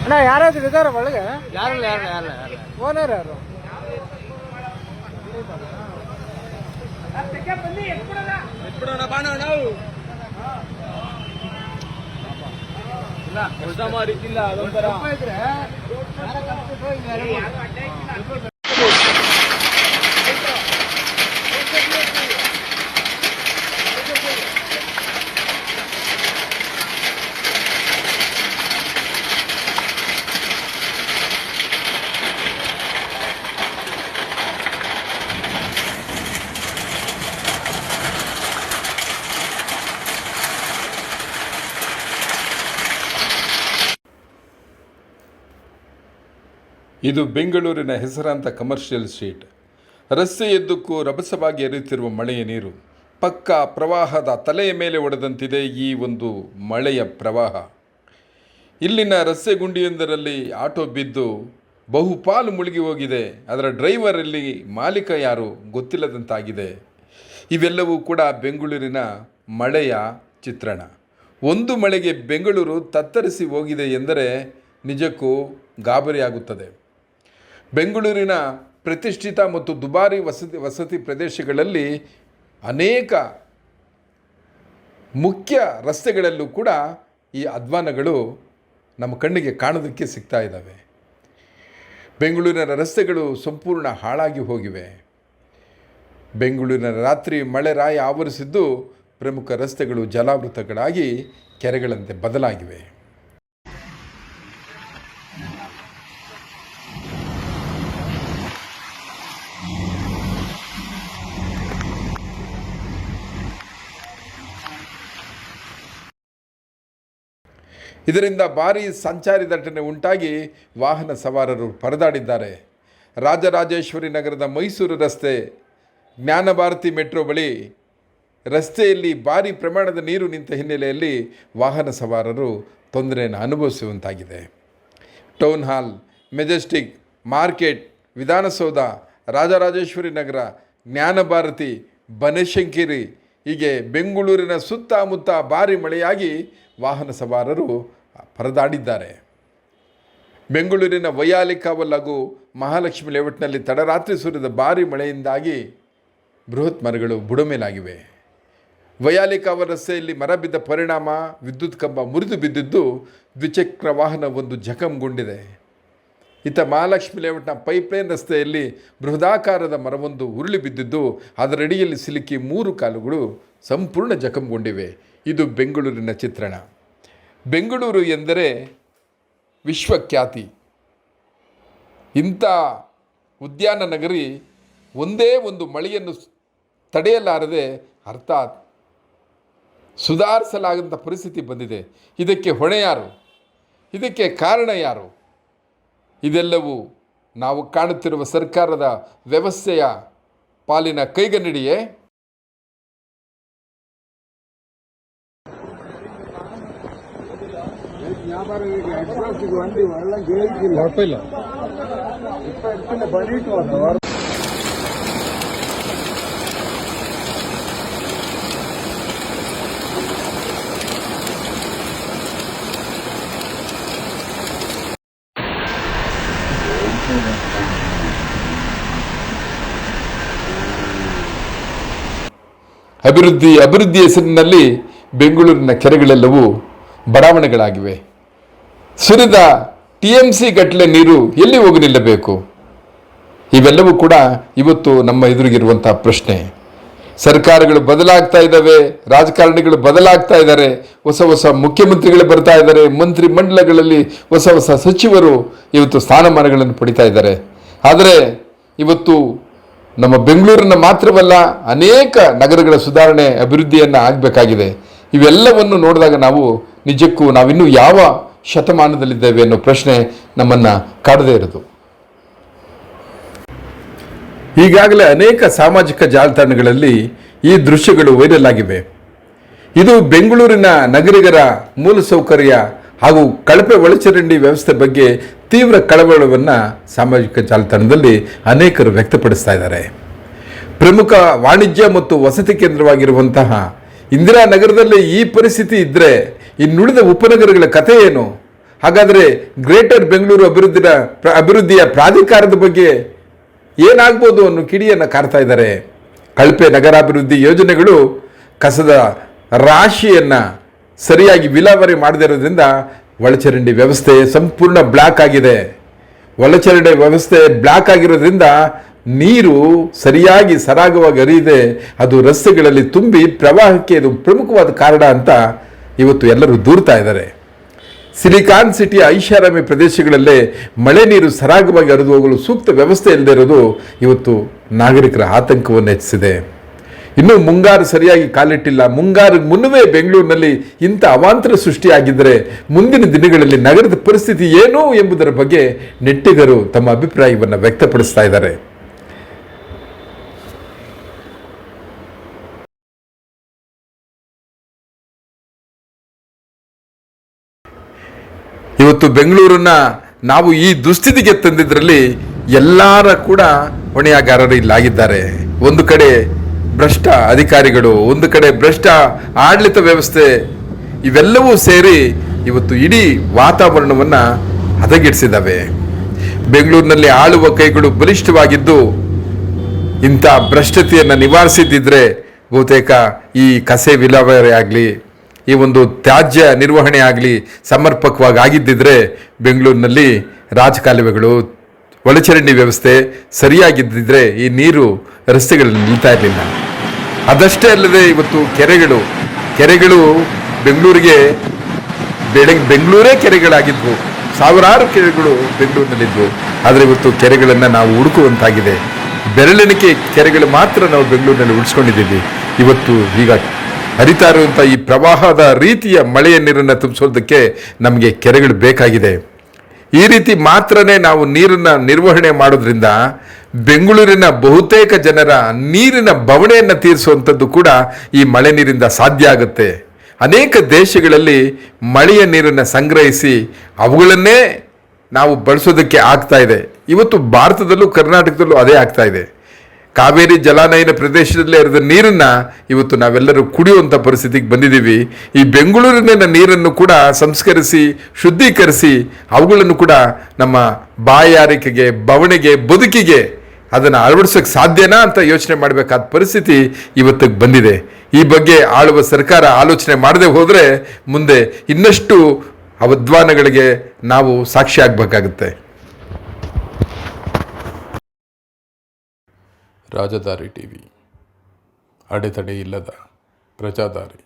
ಅಣ್ಣ ಯಾರಾದ್ರೂ ಇದಾರ ಒಳಗೆ? ಯಾರು ಓನರ್ ಯಾರು? ಇಲ್ಲ ಅದೊಂಥರ ಇದು ಬೆಂಗಳೂರಿನ ಹೆಸರಾಂತ ಕಮರ್ಷಿಯಲ್ ಸ್ಟ್ರೀಟ್. ರಸ್ತೆಯುದ್ದಕ್ಕೂ ರಭಸವಾಗಿ ಹರಿಯುತ್ತಿರುವ ಮಳೆಯ ನೀರು ಪಕ್ಕ ಪ್ರವಾಹದ ತಲೆಯ ಮೇಲೆ ಒಡೆದಂತಿದೆ ಈ ಒಂದು ಮಳೆಯ ಪ್ರವಾಹ. ಇಲ್ಲಿನ ರಸ್ತೆ ಗುಂಡಿಯೊಂದರಲ್ಲಿ ಆಟೋ ಬಿದ್ದು ಬಹುಪಾಲು ಮುಳುಗಿ ಹೋಗಿದೆ. ಅದರ ಡ್ರೈವರಲ್ಲಿ ಮಾಲೀಕ ಯಾರು ಗೊತ್ತಿಲ್ಲದಂತಾಗಿದೆ. ಇವೆಲ್ಲವೂ ಕೂಡ ಬೆಂಗಳೂರಿನ ಮಳೆಯ ಚಿತ್ರಣ. ಒಂದು ಮಳೆಗೆ ಬೆಂಗಳೂರು ತತ್ತರಿಸಿ ಹೋಗಿದೆ ಎಂದರೆ ನಿಜಕ್ಕೂ ಗಾಬರಿಯಾಗುತ್ತದೆ. ಬೆಂಗಳೂರಿನ ಪ್ರತಿಷ್ಠಿತ ಮತ್ತು ದುಬಾರಿ ವಸತಿ ಪ್ರದೇಶಗಳಲ್ಲಿ ಅನೇಕ ಮುಖ್ಯ ರಸ್ತೆಗಳಲ್ಲೂ ಕೂಡ ಈ ಅಧ್ವಾನಗಳು ನಮ್ಮ ಕಣ್ಣಿಗೆ ಕಾಣೋದಕ್ಕೆ ಸಿಗ್ತಾ ಇದ್ದಾವೆ. ಬೆಂಗಳೂರಿನ ರಸ್ತೆಗಳು ಸಂಪೂರ್ಣ ಹಾಳಾಗಿ ಹೋಗಿವೆ. ಬೆಂಗಳೂರಿನ ರಾತ್ರಿ ಮಳೆ ರಾಯ ಆವರಿಸಿದ್ದು ಪ್ರಮುಖ ರಸ್ತೆಗಳು ಜಲಾವೃತಗಳಾಗಿ ಕೆರೆಗಳಂತೆ ಬದಲಾಗಿವೆ. ಇದರಿಂದ ಭಾರೀ ಸಂಚಾರಿ ದಟ್ಟಣೆ ಉಂಟಾಗಿ ವಾಹನ ಸವಾರರು ಪರದಾಡಿದ್ದಾರೆ. ರಾಜರಾಜೇಶ್ವರಿ ನಗರದ ಮೈಸೂರು ರಸ್ತೆ ಜ್ಞಾನಭಾರತಿ ಮೆಟ್ರೋ ಬಳಿ ರಸ್ತೆಯಲ್ಲಿ ಭಾರೀ ಪ್ರಮಾಣದ ನೀರು ನಿಂತ ಹಿನ್ನೆಲೆಯಲ್ಲಿ ವಾಹನ ಸವಾರರು ತೊಂದರೆಯನ್ನು ಅನುಭವಿಸುವಂತಾಗಿದೆ. Town hall, Majestic, market, Vidhana Soudha, Rajarajeshwari Nagar, Jnanabharathi, Banashankari ಹೀಗೆ ಬೆಂಗಳೂರಿನ ಸುತ್ತಮುತ್ತ ಭಾರೀ ಮಳೆಯಾಗಿ ವಾಹನ ಸವಾರರು ಪರದಾಡಿದ್ದಾರೆ. ಬೆಂಗಳೂರಿನ ವೈಯಾಲಿಕಾವಲ್ ಹಾಗೂ ಮಹಾಲಕ್ಷ್ಮಿ ಲೇಔಟ್ನಲ್ಲಿ ತಡರಾತ್ರಿ ಸುರಿದ ಭಾರೀ ಮಳೆಯಿಂದಾಗಿ ಬೃಹತ್ ಮರಗಳು ಬುಡಮೇಲಾಗಿವೆ. ವೈಯಾಲಿಕಾವಲ್ ರಸ್ತೆಯಲ್ಲಿ ಮರ ಬಿದ್ದ ಪರಿಣಾಮ ವಿದ್ಯುತ್ ಕಂಬ ಮುರಿದು ಬಿದ್ದಿದ್ದು ದ್ವಿಚಕ್ರ ವಾಹನ ಒಂದು ಜಖಂಗೊಂಡಿದೆ. ಇತ್ತ ಮಹಾಲಕ್ಷ್ಮಿ ಲೇಔಟ್ನ ಪೈಪ್ಲೈನ್ ರಸ್ತೆಯಲ್ಲಿ ಬೃಹದಾಕಾರದ ಮರವೊಂದು ಉರುಳಿ ಬಿದ್ದಿದ್ದು ಅದರಡಿಯಲ್ಲಿ ಸಿಲುಕಿ 3 ಕಾಲುಗಳು ಸಂಪೂರ್ಣ ಜಖಂಗೊಂಡಿವೆ. ಇದು ಬೆಂಗಳೂರಿನ ಚಿತ್ರಣ. ಬೆಂಗಳೂರು ಎಂದರೆ ವಿಶ್ವಖ್ಯಾತಿ. ಇಂಥ ಉದ್ಯಾನ ನಗರಿ ಒಂದೇ ಒಂದು ಮಳೆಯನ್ನು ತಡೆಯಲಾರದೆ ಅರ್ಥಾತ್ ಸುಧಾರಿಸಲಾಗಂಥ ಪರಿಸ್ಥಿತಿ ಬಂದಿದೆ. ಇದಕ್ಕೆ ಹೊಣೆ ಯಾರು? ಇದಕ್ಕೆ ಕಾರಣ ಯಾರು? ಇದೆಲ್ಲವೂ ನಾವು ಕಾಣುತ್ತಿರುವ ಸರ್ಕಾರದ ವ್ಯವಸ್ಥೆಯ ಪಾಲಿನ ಕೈಗನ್ನಡಿಯೇ? ಅಭಿವೃದ್ಧಿ ಹೆಸರಿನಲ್ಲಿ ಬೆಂಗಳೂರಿನ ಕೆರೆಗಳೆಲ್ಲವೂ ಬಡಾವಣೆಗಳಾಗಿವೆ. ಸುರಿದ TMC ಗಟ್ಟಲೆ ನೀರು ಎಲ್ಲಿ ಹೋಗಿ ನಿಲ್ಲಬೇಕು? ಇವೆಲ್ಲವೂ ಕೂಡ ಇವತ್ತು ನಮ್ಮ ಎದುರಿಗಿರುವಂಥ ಪ್ರಶ್ನೆ. ಸರ್ಕಾರಗಳು ಬದಲಾಗ್ತಾ ಇದ್ದಾವೆ, ರಾಜಕಾರಣಿಗಳು ಬದಲಾಗ್ತಾ ಇದ್ದಾರೆ, ಹೊಸ ಮುಖ್ಯಮಂತ್ರಿಗಳು ಬರ್ತಾ ಇದ್ದಾರೆ, ಮಂತ್ರಿ ಮಂಡಲಗಳಲ್ಲಿ ಹೊಸ ಸಚಿವರು ಇವತ್ತು ಸ್ಥಾನಮಾನಗಳನ್ನು ಪಡಿತಾ ಇದ್ದಾರೆ. ಆದರೆ ಇವತ್ತು ನಮ್ಮ ಬೆಂಗಳೂರಿನ ಮಾತ್ರವಲ್ಲ ಅನೇಕ ನಗರಗಳ ಸುಧಾರಣೆ ಅಭಿವೃದ್ಧಿಯನ್ನು ಆಗಬೇಕಾಗಿದೆ. ಇವೆಲ್ಲವನ್ನು ನೋಡಿದಾಗ ನಾವು ನಿಜಕ್ಕೂ ನಾವಿನ್ನೂ ಯಾವ ಶತಮಾನದಲ್ಲಿದ್ದೇವೆ ಅನ್ನೋ ಪ್ರಶ್ನೆ ನಮ್ಮನ್ನು ಕಾಡದೇ ಇರೋದು. ಈಗಾಗಲೇ ಅನೇಕ ಸಾಮಾಜಿಕ ಜಾಲತಾಣಗಳಲ್ಲಿ ಈ ದೃಶ್ಯಗಳು ವೈರಲ್ ಆಗಿವೆ. ಇದು ಬೆಂಗಳೂರಿನ ನಗರಿಗರ ಮೂಲಸೌಕರ್ಯ ಹಾಗೂ ಕಳಪೆ ಒಳಚರಂಡಿ ವ್ಯವಸ್ಥೆ ಬಗ್ಗೆ ತೀವ್ರ ಕಳವಳವನ್ನು ಸಾಮಾಜಿಕ ಜಾಲತಾಣದಲ್ಲಿ ಅನೇಕರು ವ್ಯಕ್ತಪಡಿಸ್ತಾ ಇದ್ದಾರೆ. ಪ್ರಮುಖ ವಾಣಿಜ್ಯ ಮತ್ತು ವಸತಿ ಹಾಗಾದರೆ ಗ್ರೇಟರ್ ಬೆಂಗಳೂರು ಅಭಿವೃದ್ಧಿಯ ಪ್ರಾಧಿಕಾರದ ಬಗ್ಗೆ ಏನಾಗ್ಬೋದು ಅನ್ನೋ ಕಿಡಿಯನ್ನು ಕಾರ್ತಾ ಇದ್ದಾರೆ. ಕಳಪೆ ನಗರಾಭಿವೃದ್ಧಿ ಯೋಜನೆಗಳು ಕಸದ ರಾಶಿಯನ್ನು ಸರಿಯಾಗಿ ವಿಲೇವಾರಿ ಮಾಡದೇ ಇರೋದ್ರಿಂದ ಒಳಚರಂಡಿ ವ್ಯವಸ್ಥೆ ಸಂಪೂರ್ಣ ಬ್ಲಾಕ್ ಆಗಿದೆ. ಒಳಚರಂಡಿ ವ್ಯವಸ್ಥೆ ಬ್ಲಾಕ್ ಆಗಿರೋದ್ರಿಂದ ನೀರು ಸರಿಯಾಗಿ ಸರಾಗವಾಗಿ ಹರಿಯದೆ ಅದು ರಸ್ತೆಗಳಲ್ಲಿ ತುಂಬಿ ಪ್ರವಾಹಕ್ಕೆ ಇದು ಪ್ರಮುಖವಾದ ಕಾರಣ ಅಂತ ಇವತ್ತು ಎಲ್ಲರೂ ದೂರ್ತಾ ಇದ್ದಾರೆ. ಸಿಲಿಕಾನ್ ಸಿಟಿಯ ಐಷಾರಾಮಿ ಪ್ರದೇಶಗಳಲ್ಲೇ ಮಳೆ ನೀರು ಸರಾಗವಾಗಿ ಹರಿದು ಹೋಗಲು ಸೂಕ್ತ ವ್ಯವಸ್ಥೆ ಇಲ್ಲದೆ ಇರೋದು ಇವತ್ತು ನಾಗರಿಕರ ಆತಂಕವನ್ನು ಹೆಚ್ಚಿಸಿದೆ. ಇನ್ನೂ ಮುಂಗಾರು ಸರಿಯಾಗಿ ಕಾಲಿಟ್ಟಿಲ್ಲ. ಮುಂಗಾರು ಮುನ್ನವೇ ಬೆಂಗಳೂರಿನಲ್ಲಿ ಇಂಥ ಅವಾಂತರ ಸೃಷ್ಟಿಯಾಗಿದ್ದರೆ ಮುಂದಿನ ದಿನಗಳಲ್ಲಿ ನಗರದ ಪರಿಸ್ಥಿತಿ ಏನು ಎಂಬುದರ ಬಗ್ಗೆ ನೆಟ್ಟಿಗರು ತಮ್ಮ ಅಭಿಪ್ರಾಯವನ್ನು ವ್ಯಕ್ತಪಡಿಸ್ತಾ ಇದ್ದಾರೆ. ಇವತ್ತು ಬೆಂಗಳೂರನ್ನ ನಾವು ಈ ದುಸ್ಥಿತಿಗೆ ತಂದಿದ್ರಲ್ಲಿ ಎಲ್ಲರ ಕೂಡ ಹೊಣೆಗಾರರು ಇಲ್ಲಾಗಿದ್ದಾರೆ. ಒಂದು ಕಡೆ ಭ್ರಷ್ಟ ಅಧಿಕಾರಿಗಳು, ಒಂದು ಕಡೆ ಭ್ರಷ್ಟ ಆಡಳಿತ ವ್ಯವಸ್ಥೆ, ಇವೆಲ್ಲವೂ ಸೇರಿ ಇವತ್ತು ಇಡೀ ವಾತಾವರಣವನ್ನು ಹದಗೆಡಿಸಿದ್ದಾವೆ. ಬೆಂಗಳೂರಿನಲ್ಲಿ ಆಳುವ ಕೈಗಳು ಬಲಿಷ್ಠವಾಗಿದ್ದು ಇಂಥ ಭ್ರಷ್ಟತೆಯನ್ನು ನಿವಾರಿಸಿದ್ದಿದ್ರೆ ಬಹುತೇಕ ಈ ಕಸೆ ವಿಲೇವಾರಿ ಆಗಲಿ, ಈ ಒಂದು ತ್ಯಾಜ್ಯ ನಿರ್ವಹಣೆ ಆಗಲಿ ಸಮರ್ಪಕವಾಗಿ ಆಗಿದ್ದಿದ್ರೆ ಬೆಂಗಳೂರಿನಲ್ಲಿ ರಾಜಕಾಲುವೆಗಳು, ಒಳಚರಂಡಿ ವ್ಯವಸ್ಥೆ ಸರಿಯಾಗಿದ್ದಿದ್ರೆ ಈ ನೀರು ರಸ್ತೆಗಳಲ್ಲಿ ನಿಲ್ತಾ ಇರಲಿಲ್ಲ. ಅದಷ್ಟೇ ಅಲ್ಲದೆ ಇವತ್ತು ಕೆರೆಗಳು ಬೆಂಗಳೂರಿಗೆ ಬೆಂಗಳೂರೇ ಕೆರೆಗಳಾಗಿದ್ವು. ಸಾವಿರಾರು ಕೆರೆಗಳು ಬೆಂಗಳೂರಿನಲ್ಲಿದ್ವು. ಆದರೆ ಇವತ್ತು ಕೆರೆಗಳನ್ನು ನಾವು ಹುಡುಕುವಂತಾಗಿದೆ. ಬೆರಳೆಣಿಕೆ ಕೆರೆಗಳು ಮಾತ್ರ ನಾವು ಬೆಂಗಳೂರಿನಲ್ಲಿ ಉಳಿಸ್ಕೊಂಡಿದ್ದೀವಿ. ಇವತ್ತು ಈಗ ಹರಿತಾ ಇರುವಂಥ ಈ ಪ್ರವಾಹದ ರೀತಿಯ ಮಳೆಯ ನೀರನ್ನು ತುಂಬಿಸೋದಕ್ಕೆ ನಮಗೆ ಕೆರೆಗಳು ಬೇಕಾಗಿದೆ. ಈ ರೀತಿ ಮಾತ್ರನೇ ನಾವು ನೀರನ್ನು ನಿರ್ವಹಣೆ ಮಾಡೋದ್ರಿಂದ ಬೆಂಗಳೂರಿನ ಬಹುತೇಕ ಜನರ ನೀರಿನ ಬವಣೆಯನ್ನು ತೀರಿಸುವಂಥದ್ದು ಕೂಡ ಈ ಮಳೆ ನೀರಿಂದ ಸಾಧ್ಯ ಆಗುತ್ತೆ. ಅನೇಕ ದೇಶಗಳಲ್ಲಿ ಮಳೆಯ ನೀರನ್ನು ಸಂಗ್ರಹಿಸಿ ಅವುಗಳನ್ನೇ ನಾವು ಬಳಸೋದಕ್ಕೆ ಆಗ್ತಾ ಇದೆ. ಇವತ್ತು ಭಾರತದಲ್ಲೂ ಕರ್ನಾಟಕದಲ್ಲೂ ಅದೇ ಆಗ್ತಾ ಇದೆ. ಕಾವೇರಿ ಜಲಾನಯನ ಪ್ರದೇಶದಲ್ಲೇ ಇರೋದ ನೀರನ್ನು ಇವತ್ತು ನಾವೆಲ್ಲರೂ ಕುಡಿಯುವಂಥ ಪರಿಸ್ಥಿತಿಗೆ ಬಂದಿದ್ದೀವಿ. ಈ ಬೆಂಗಳೂರಿನ ನೀರನ್ನು ಕೂಡ ಸಂಸ್ಕರಿಸಿ ಶುದ್ಧೀಕರಿಸಿ ಅವುಗಳನ್ನು ಕೂಡ ನಮ್ಮ ಬಾಯಾರಿಕೆಗೆ, ಬವಣೆಗೆ, ಬದುಕಿಗೆ ಅದನ್ನು ಅಳವಡಿಸೋಕ್ಕೆ ಸಾಧ್ಯನಾ ಅಂತ ಯೋಚನೆ ಮಾಡಬೇಕಾದ ಪರಿಸ್ಥಿತಿ ಇವತ್ತಿಗೆ ಬಂದಿದೆ. ಈ ಬಗ್ಗೆ ಆಳುವ ಸರ್ಕಾರ ಆಲೋಚನೆ ಮಾಡದೆ ಹೋದರೆ ಮುಂದೆ ಇನ್ನಷ್ಟು ಅವಧ್ವಾನಗಳಿಗೆ ನಾವು ಸಾಕ್ಷಿ ಆಗಬೇಕಾಗುತ್ತೆ. ರಾಜಧಾರಿ ಟಿವಿ, ಅಡೆತಡೆ ಇಲ್ಲದ ಪ್ರಜಾದಾರಿ.